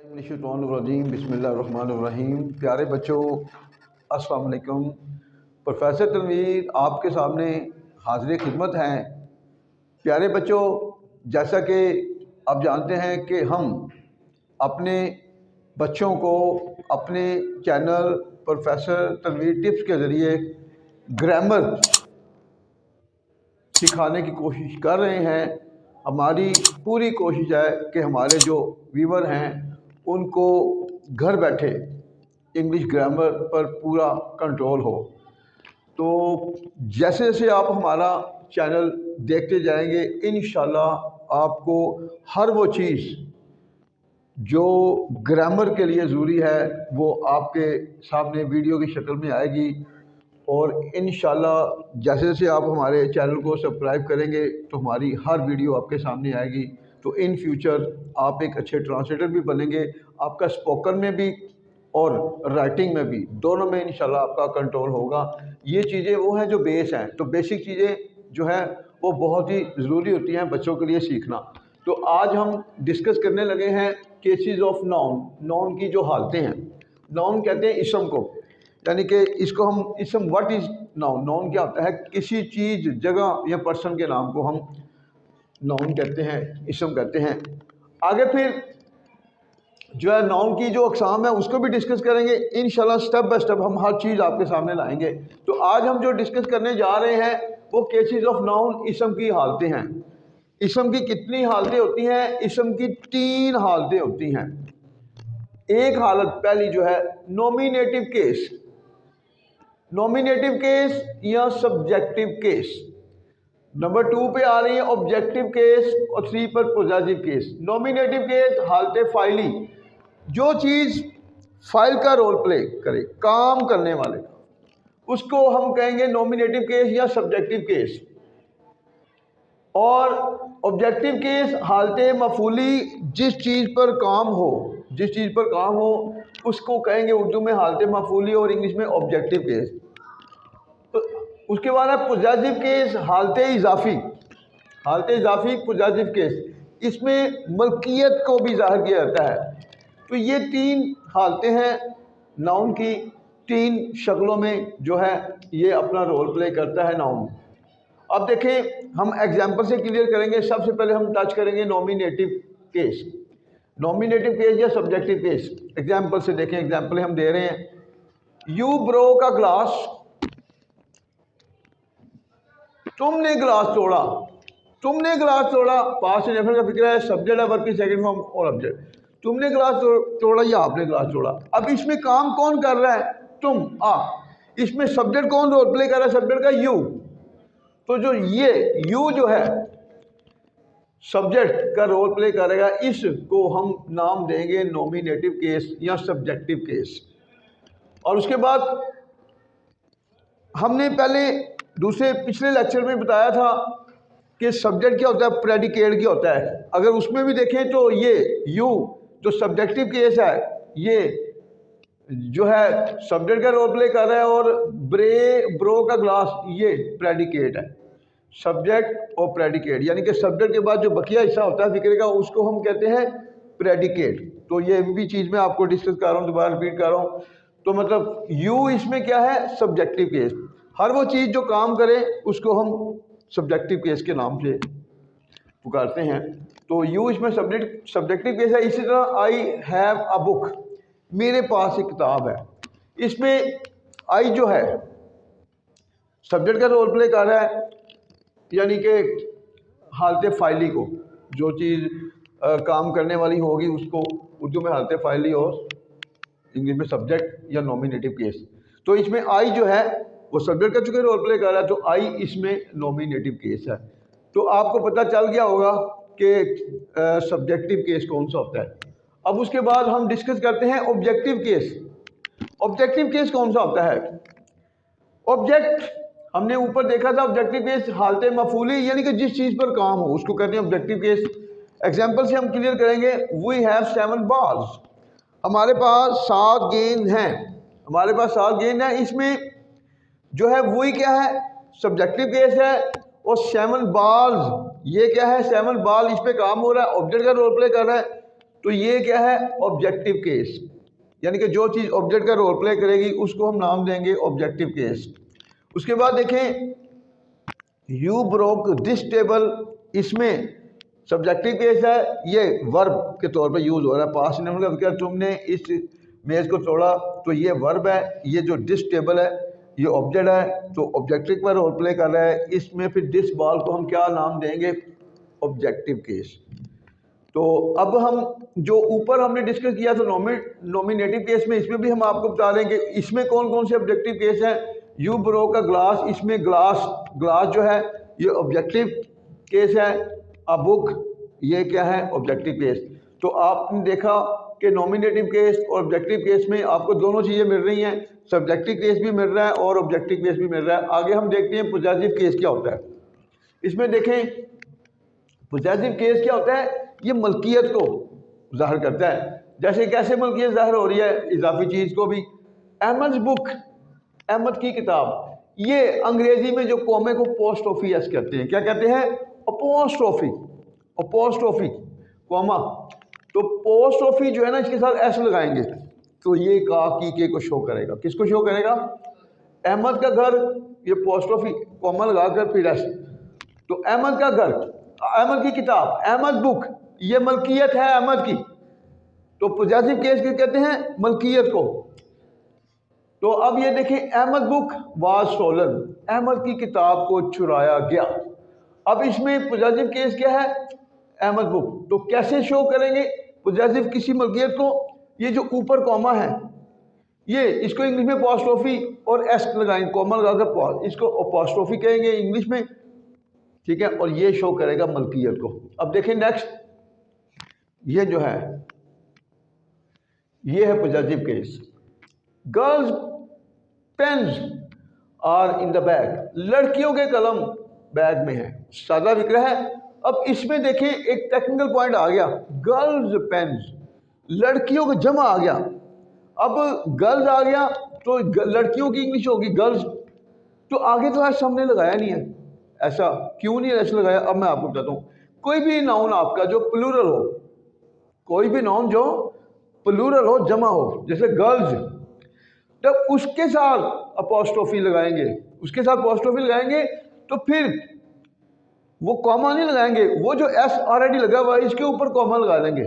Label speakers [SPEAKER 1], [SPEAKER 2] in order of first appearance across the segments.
[SPEAKER 1] बिस्मिल्लाहिर्रहमानिर्रहीम। प्यारे बच्चों, अस्सलाम वालेकुम। प्रोफेसर तनवीर आपके सामने हाज़िर खिदमत हैं। प्यारे बच्चों, जैसा कि आप जानते हैं कि हम अपने बच्चों को अपने चैनल प्रोफेसर तनवीर टिप्स के ज़रिए ग्रामर सिखाने की कोशिश कर रहे हैं। हमारी पूरी कोशिश है कि हमारे जो व्यूवर हैं उनको घर बैठे इंग्लिश ग्रामर पर पूरा कंट्रोल हो। तो जैसे जैसे आप हमारा चैनल देखते जाएंगे, इंशाल्लाह आपको हर वो चीज़ जो ग्रामर के लिए ज़रूरी है वो आपके सामने वीडियो की शक्ल में आएगी। और इंशाल्लाह जैसे जैसे आप हमारे चैनल को सब्सक्राइब करेंगे तो हमारी हर वीडियो आपके सामने आएगी। तो इन फ्यूचर आप एक अच्छे ट्रांसलेटर भी बनेंगे। आपका स्पोकन में भी और राइटिंग में भी, दोनों में इंशाल्लाह आपका कंट्रोल होगा। ये चीज़ें वो हैं जो बेस हैं। तो बेसिक चीज़ें जो हैं वो बहुत ही ज़रूरी होती हैं बच्चों के लिए सीखना। तो आज हम डिस्कस करने लगे हैं केसेस ऑफ नाउन। नाउन की जो हालतें हैं, नाउन कहते हैं इसम को, यानी कि इसको हम इसम, व्हाट इज़ नाउन। नाउन क्या होता है? किसी चीज़, जगह या पर्सन के नाम को हम नाउन कहते हैं, इसम कहते हैं। आगे फिर जो है नाउन की जो अक़साम है उसको भी डिस्कस करेंगे इंशाल्लाह। स्टेप बाय स्टेप हम हर चीज़ आपके सामने लाएंगे। तो आज हम जो डिस्कस करने जा रहे हैं वो केसेस ऑफ नाउन, इसम की हालतें हैं। इसम की कितनी हालतें होती हैं? इसम की 3 हालतें होती हैं। एक हालत पहली जो है नॉमिनेटिव केस, नॉमिनेटिव केस या सब्जेक्टिव केस। नंबर 2 पे आ रही है ऑब्जेक्टिव केस और 3 पर पॉजिटिव केस। नॉमिनेटिव केस हालत फाइली, जो चीज़ फाइल का रोल प्ले करे, काम करने वाले, उसको हम कहेंगे नॉमिनेटिव केस या सब्जेक्टिव केस। और ऑब्जेक्टिव केस हालत मफूली, जिस चीज़ पर काम हो, जिस चीज़ पर काम हो उसको कहेंगे उर्दू में हालत मफूली और इंग्लिश में ऑब्जेक्टिव केस। तो उसके बाद है पॉजिटिव केस, हालत इजाफी, हालत इजाफी पॉजिटिव केस। इसमें मलकियत को भी ज़ाहिर किया जाता है। तो ये 3 हालतें हैं नाउन की। 3 शक्लों में जो है ये अपना रोल प्ले करता है नाउन। अब देखें, हम एग्जाम्पल से क्लियर करेंगे। सबसे पहले हम टच करेंगे नॉमिनेटिव केस, नॉमिनेटिव केस या सब्जेक्टिव केस। एग्जाम्पल से देखें, एग्जाम्पल हम दे रहे हैं। यू ब्रोक अ ग्लास, तुमने ग्लास तोड़ा, तुमने ग्लास तोड़ा। पास्ट इंडेफिनिट का फिक्र है, सब्जेक्ट है, वर्ब की सेकंड फॉर्म और ऑब्जेक्ट। तुमने ग्लास तोड़ा या आपने ग्लास तोड़ा। अब इसमें काम कौन कर रहा है? तुम, इसमें सब्जेक्ट कौन रोल प्ले कर रहा है? सब्जेक्ट का यू। तो जो ये यू जो है सब्जेक्ट का रोल प्ले करेगा, इसको हम नाम देंगे नॉमिनेटिव केस या सब्जेक्टिव केस। और उसके बाद हमने पहले पिछले लेक्चर में बताया था कि सब्जेक्ट क्या होता है, प्रेडिकेट क्या होता है। अगर उसमें भी देखें तो ये यू जो सब्जेक्टिव केस है, ये जो है सब्जेक्ट का रोल प्ले कर रहा है। और ब्रो का ग्लास, ये प्रेडिकेट है। सब्जेक्ट और प्रेडिकेट, यानी कि सब्जेक्ट के बाद जो बकिया हिस्सा होता है फिक्रे का, उसको हम कहते हैं प्रेडिकेट। तो ये भी चीज़ मैं आपको डिस्कस कर रहा हूँ, दोबारा रिपीट कर रहा हूँ। तो मतलब यू इसमें क्या है? Subjective case. हर वो चीज़ जो काम करे उसको हम सब्जेक्टिव केस के नाम से पुकारते हैं। तो यू इसमें सब्जेक्टिव केस है। इसी तरह आई हैव अ बुक, मेरे पास एक किताब है। इसमें आई जो है सब्जेक्ट का रोल प्ले कर रहा है, यानी कि हालत फाइली को, जो चीज़ काम करने वाली होगी उसको उर्दू में हालत फाइली और इंग्लिश में सब्जेक्ट या नॉमिनेटिव केस। तो इसमें आई जो है वो सब्जेक्ट का चूँकि रोल प्ले कर रहा है, तो आई इसमें नॉमिनेटिव केस है। तो आपको पता चल गया होगा कि सब्जेक्टिव केस कौन सा होता है। अब उसके बाद हम डिस्कस करते हैं ऑब्जेक्टिव केस। ऑब्जेक्टिव केस कौन सा होता है? ऑब्जेक्ट हमने ऊपर देखा था, ऑब्जेक्टिव केस हालत मफूली, यानी कि जिस चीज़ पर काम हो उसको कहते हैं ऑब्जेक्टिव केस। एग्जाम्पल से हम क्लियर करेंगे। वी हैव 7 बॉल्स, हमारे पास 7 गेंद हैं, हमारे पास 7 गेंद हैं। इसमें जो है वही क्या है? सब्जेक्टिव केस है। और 7 बॉल्स, ये क्या है? 7 बॉल, इस पे काम हो रहा है, ऑब्जेक्ट का रोल प्ले कर रहा है। तो ये क्या है, ऑब्जेक्टिव केस, यानी कि जो चीज़ ऑब्जेक्ट का रोल प्ले करेगी उसको हम नाम देंगे ऑब्जेक्टिव केस। उसके बाद देखें यू ब्रोक दिस टेबल, इसमें सब्जेक्टिव केस है, ये वर्ब के तौर पे यूज़ हो रहा है, पास्ट इंडेफिनिट का, तुमने इस मेज़ को तोड़ा, तो ये वर्ब है, ये जो दिस टेबल है ये ऑब्जेक्ट है, तो ऑब्जेक्टिव पर रोल प्ले कर रहा है, इसमें फिर दिस बॉल को हम क्या नाम देंगे, ऑब्जेक्टिव केस। तो अब हम जो ऊपर हमने डिस्कस किया था नॉमिनेटिव केस में, इसमें भी हम आपको बता दें कि इसमें कौन कौन से ऑब्जेक्टिव केस हैं। यू ब्रोक का ग्लास, इसमें ग्लास जो है ये ऑब्जेक्टिव केस है। अ बुक ये क्या है, ऑब्जेक्टिव केस। तो आपने देखा कि नॉमिनेटिव केस और ऑब्जेक्टिव केस में आपको दोनों चीज़ें मिल रही हैं, सब्जेक्टिव केस भी मिल रहा है और ऑब्जेक्टिव केस भी मिल रहा है। आगे हम देखते हैं पॉजिटिव केस क्या होता है। इसमें देखें पॉजिटिव केस क्या होता है, ये मलकियत को ज़ाहिर करता है। जैसे कैसे मलकियत ज़ाहिर हो रही है, इजाफी चीज़ को भी। अहमद बुक, अहमद की किताब, ये अंग्रेजी में जो कॉमे को पोस्टोफी एस कहते हैं, क्या कहते हैं, अपोस्ट्रोफी, अपोस्ट्रोफी कॉमा। तो पोस्टोफी जो है ना, इसके साथ एस लगाएंगे तो ये का की के को शो करेगा। किसको शो करेगा, अहमद का घर, ये पोस्टोफी कॉमा लगाकर फिर एस, तो अहमद का घर, अहमद की किताब, अहमद बुक, ये मलकियत है अहमद की। तो पॉजिटिव केस के कहते हैं मलकियत को। तो अब ये देखें Ahmed book was stolen, Ahmed की किताब को चुराया गया। अब इसमें पॉजिटिव केस क्या है, अहमद बुक। तो कैसे शो करेंगे पॉजिटिव किसी मलकियत को, ये जो ऊपर कॉमा है ये, इसको इंग्लिश में अपोस्ट्रोफी और एस लगाएंगे, कॉमा लगाकर इसको अपोस्ट्रोफी कहेंगे इंग्लिश में, ठीक है। और ये शो करेगा मलकियत को। अब देखें नेक्स्ट, ये जो है ये है positive case. Girls pens are in the bag, लड़कियों के कलम बैग में है, सादा फिक्र है। अब इसमें देखें एक टेक्निकल पॉइंट आ गया, गर्ल्स पेन्स, लड़कियों का जमा आ गया। अब गर्ल्स आ गया तो लड़कियों की इंग्लिश होगी गर्ल्स, तो आगे तो आज हमने लगाया नहीं है, ऐसा क्यों नहीं ऐसा लगाया, अब मैं आपको बताता हूँ। कोई भी नाउन आपका जो प्लूरल हो, कोई भी नाउन जो प्लूरल हो, जमा हो, जैसे गर्ल्स, जब उसके साथ अपोस्ट्रोफी लगाएंगे, उसके साथ अपोस्ट्रोफी लगाएंगे तो फिर वो कॉमा नहीं लगाएंगे, वो जो एस ऑलरेडी लगा हुआ है इसके ऊपर कॉमा लगा देंगे,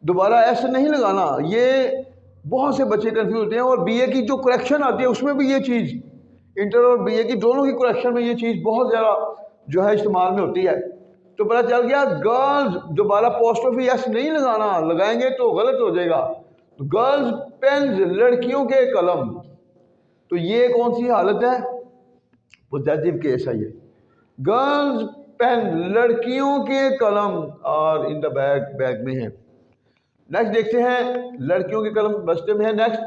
[SPEAKER 1] दोबारा एस नहीं लगाना। ये बहुत से बच्चे कंफ्यूज होते हैं। और बीए की जो करेक्शन आती है उसमें भी ये चीज़, इंटर और बीए की दोनों की करेक्शन में ये चीज़ बहुत ज़्यादा जो है इस्तेमाल में होती है। तो पता चल गया गर्ल्स, दोबारा अपोस्ट्रोफी एस नहीं लगाना, लगाएंगे तो गलत हो जाएगा। तो गर्ल्स पेन्स, लड़कियों के कलम, तो ये कौन सी हालत है, पॉजिटिव केस है ये। गर्ल्स पेन, लड़कियों के कलम, और इन द बैग, बैग में है। नेक्स्ट देखते हैं, लड़कियों के कलम बस्ते में है। नेक्स्ट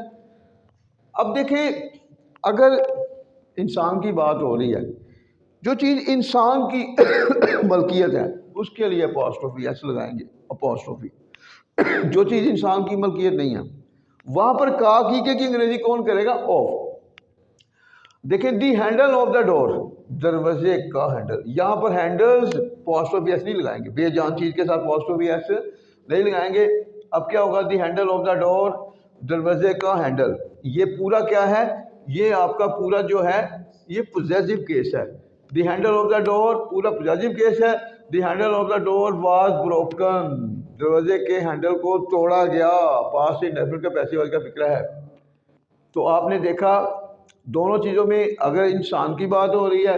[SPEAKER 1] अब देखें, अगर इंसान की बात हो रही है, जो चीज़ इंसान की मलकियत है उसके लिए अपोस्ट्रोफी एस लगाएंगे, अपोस्ट्रोफी। जो चीज़ इंसान की मलकियत नहीं है वहाँ पर का की अंग्रेजी कौन करेगा, ऑफ। देखें दी हैंडल ऑफ द डोर, दरवाजे का हैंडल, यहाँ पर हैंडल्स अपोस्ट्रोफी एस नहीं लगाएंगे, बेजान चीज़ के साथ अपोस्ट्रोफी एस नहीं लगाएंगे। अब क्या होगा, दी हैंडल ऑफ द डोर, दरवाजे का हैंडल, ये पूरा क्या है, ये आपका पूरा जो है ये पॉजिटिव केस है। The handle of the door पूरा पॉजिटिव केस है। The handle of the door was broken, दरवाजे के हैंडल को तोड़ा गया, पास इंडेफिनिट का पैसिव का फिक्र है। तो आपने देखा दोनों चीज़ों में अगर इंसान की बात हो रही है,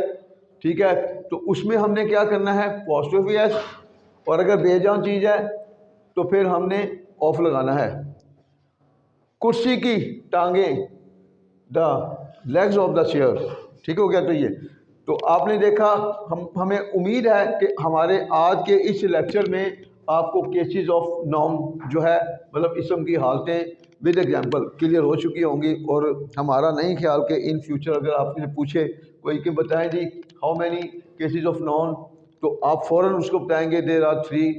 [SPEAKER 1] ठीक है, तो उसमें हमने क्या करना है, पॉजिटिव एस, और अगर बेजान चीज़ है तो फिर हमने ऑफ लगाना है। कुर्सी की टांगे, the legs of the chair, ठीक हो गया। तो ये तो आपने देखा, हमें उम्मीद है कि हमारे आज के इस लेक्चर में आपको केसेस ऑफ नाउन जो है, मतलब इसम की हालतें विद एग्जांपल क्लियर हो चुकी होंगी। और हमारा नहीं ख्याल कि इन फ्यूचर अगर आपसे पूछे कोई कि बताएं जी how many cases of noun, तो आप फ़ौरन उसको बताएंगे there are 3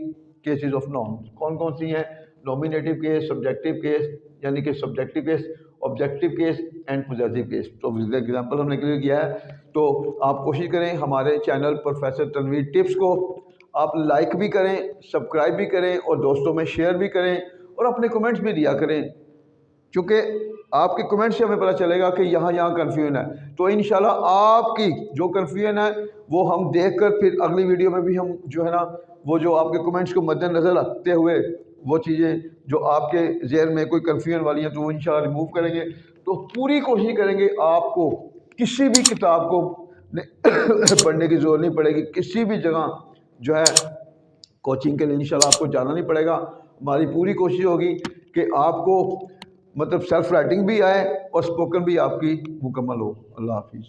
[SPEAKER 1] cases of noun. कौन कौन सी हैं, नॉमिनेटिव केस, सब्जेक्टिव केस यानी कि subjective case, objective case and positive case. तो विद एग्जांपल हमने क्लियर किया है। तो आप कोशिश करें हमारे चैनल प्रोफेसर तनवीर टिप्स को आप लाइक भी करें, सब्सक्राइब भी करें और दोस्तों में शेयर भी करें और अपने कमेंट्स भी दिया करें, क्योंकि आपके कमेंट से हमें पता चलेगा कि यहाँ कन्फ्यूजन है। तो इंशाल्लाह आपकी जो कन्फ्यूजन है वो हम देखकर फिर अगली वीडियो में भी हम जो है ना वो जो आपके कमेंट्स को मद्देनज़र रखते हुए वो चीज़ें जो आपके ज़हन में कोई कन्फ्यूजन वाली हैं तो वो इंशाल्लाह रिमूव करेंगे। तो पूरी कोशिश करेंगे आपको किसी भी किताब को पढ़ने की ज़रूरत नहीं पड़ेगी, किसी भी जगह जो है कोचिंग के लिए इंशाल्लाह आपको जाना नहीं पड़ेगा। हमारी पूरी कोशिश होगी कि आपको मतलब सेल्फ राइटिंग भी आए और स्पोकन भी आपकी मुकम्मल हो। अल्लाह हाफिज़।